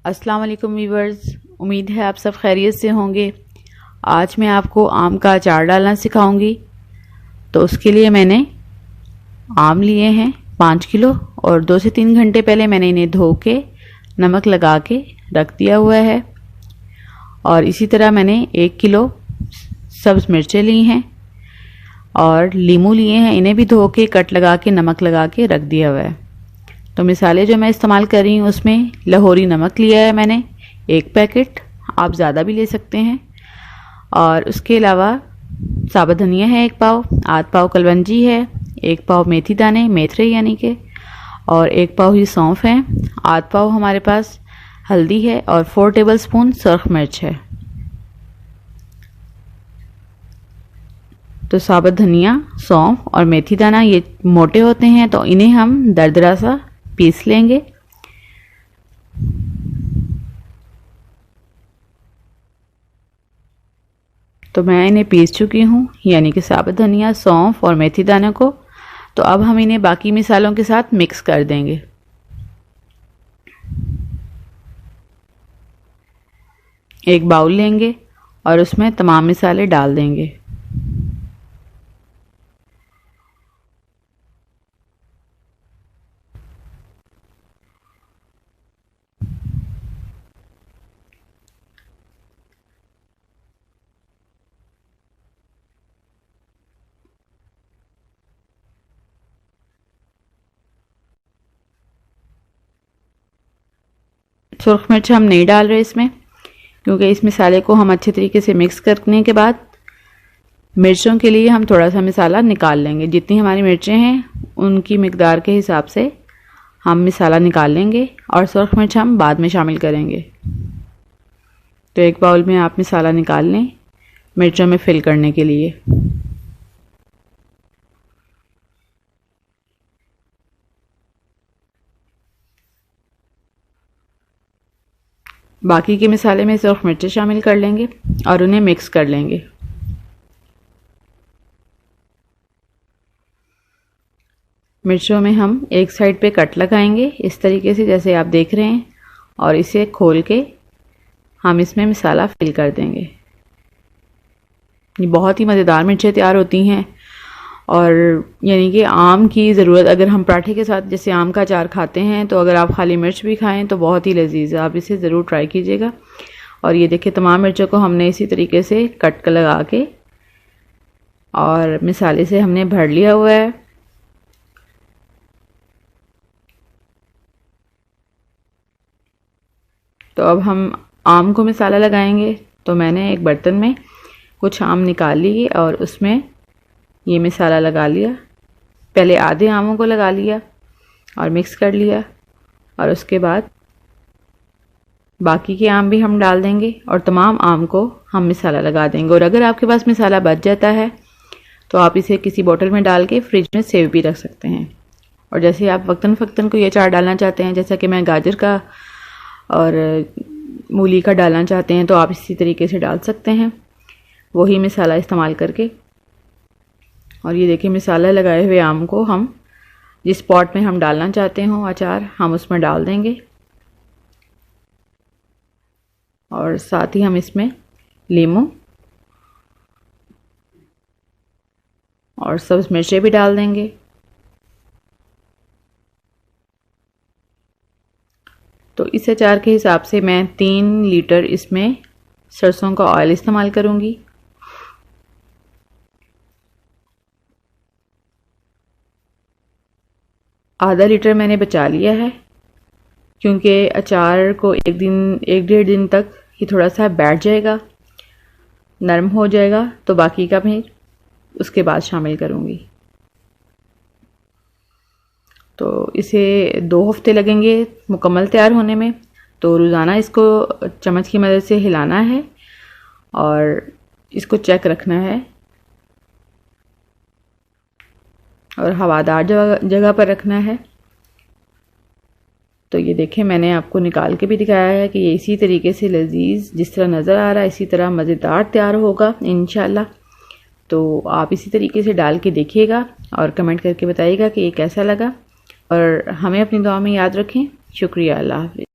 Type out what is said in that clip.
अस्सलाम वालेकुम वीवर्स, उम्मीद है आप सब खैरियत से होंगे। आज मैं आपको आम का अचार डालना सिखाऊंगी। तो उसके लिए मैंने आम लिए हैं 5 किलो और 2 से 3 घंटे पहले मैंने इन्हें धो के नमक लगा के रख दिया हुआ है। और इसी तरह मैंने 1 किलो सब्ज़ मिर्चें ली हैं और लीमू लिए हैं, इन्हें भी धो के कट लगा के नमक लगा के रख दिया हुआ है। तो मिसाले जो मैं इस्तेमाल कर रही हूँ उसमें लाहौरी नमक लिया है मैंने 1 पैकेट, आप ज़्यादा भी ले सकते हैं। और उसके अलावा साबुत धनिया है 1 पाव, आध पाव कलवंजी है, 1 पाव मेथी दाने मेथरे यानी के, और 1 पाव ही सौंफ है, आध पाव हमारे पास हल्दी है और 4 टेबलस्पून सुर्ख मिर्च है। तो साबुत धनिया, सौंफ और मेथी दाना ये मोटे होते हैं तो इन्हें हम दरदरा सा पीस लेंगे। तो मैं इन्हें पीस चुकी हूँ, यानी कि साबुत धनिया, सौंफ और मेथी दाने को। तो अब हम इन्हें बाकी मिसालों के साथ मिक्स कर देंगे। एक बाउल लेंगे और उसमें तमाम मिसाले डाल देंगे। सुर्ख मिर्च हम नहीं डाल रहे इसमें, क्योंकि इस मिसाले को हम अच्छे तरीके से मिक्स करने के बाद मिर्चों के लिए हम थोड़ा सा मिसाला निकाल लेंगे। जितनी हमारी मिर्चें हैं उनकी मिकदार के हिसाब से हम मिसाला निकाल लेंगे और सुर्ख मिर्च हम बाद में शामिल करेंगे। तो एक बाउल में आप मिसाला निकाल लें मिर्चों में फिल करने के लिए। बाकी के मिसाले में सुर्ख मिर्चें शामिल कर लेंगे और उन्हें मिक्स कर लेंगे। मिर्चों में हम एक साइड पे कट लगाएंगे इस तरीके से जैसे आप देख रहे हैं, और इसे खोल के हम इसमें मिसाला फिल कर देंगे। ये बहुत ही मज़ेदार मिर्चें तैयार होती हैं और यानी कि आम की ज़रूरत, अगर हम पराठे के साथ जैसे आम का अचार खाते हैं तो अगर आप खाली मिर्च भी खाएं तो बहुत ही लजीज है। आप इसे ज़रूर ट्राई कीजिएगा। और ये देखिए तमाम मिर्चों को हमने इसी तरीके से कट लगा के और मिसाले से हमने भर लिया हुआ है। तो अब हम आम को मिसाला लगाएंगे। तो मैंने एक बर्तन में कुछ आम निकाल लिए और उसमें ये मिसाला लगा लिया। पहले आधे आमों को लगा लिया और मिक्स कर लिया, और उसके बाद बाकी के आम भी हम डाल देंगे और तमाम आम को हम मिसाला लगा देंगे। और अगर आपके पास मिसाला बच जाता है तो आप इसे किसी बोतल में डाल के फ्रिज में सेव भी रख सकते हैं। और जैसे आप वक्तन फ़क्तन कोई अचार डालना चाहते हैं, जैसा कि मैं गाजर का और मूली का डालना चाहते हैं, तो आप इसी तरीके से डाल सकते हैं वही मिसाला इस्तेमाल करके। और ये देखिए मिसाला लगाए हुए आम को हम जिस पॉट में हम डालना चाहते हो अचार, हम उसमें डाल देंगे। और साथ ही हम इसमें लीमू और सब्ज़ मिर्चें भी डाल देंगे। तो इस अचार के हिसाब से मैं 3 लीटर इसमें सरसों का ऑयल इस्तेमाल करूँगी। आधा लीटर मैंने बचा लिया है, क्योंकि अचार को 1 डेढ़ दिन तक ये थोड़ा सा बैठ जाएगा, नरम हो जाएगा, तो बाकी का मैं उसके बाद शामिल करूँगी। तो इसे 2 हफ्ते लगेंगे मुकम्मल तैयार होने में। तो रोज़ाना इसको चम्मच की मदद से हिलाना है और इसको चेक रखना है और हवादार जगह पर रखना है। तो ये देखें मैंने आपको निकाल के भी दिखाया है कि ये इसी तरीके से लजीज जिस तरह नज़र आ रहा है इसी तरह मज़ेदार तैयार होगा इंशाल्लाह। तो आप इसी तरीके से डाल के देखिएगा और कमेंट करके बताइएगा कि ये कैसा लगा। और हमें अपनी दुआ में याद रखें। शुक्रिया। अल्लाह हाफ़िज़।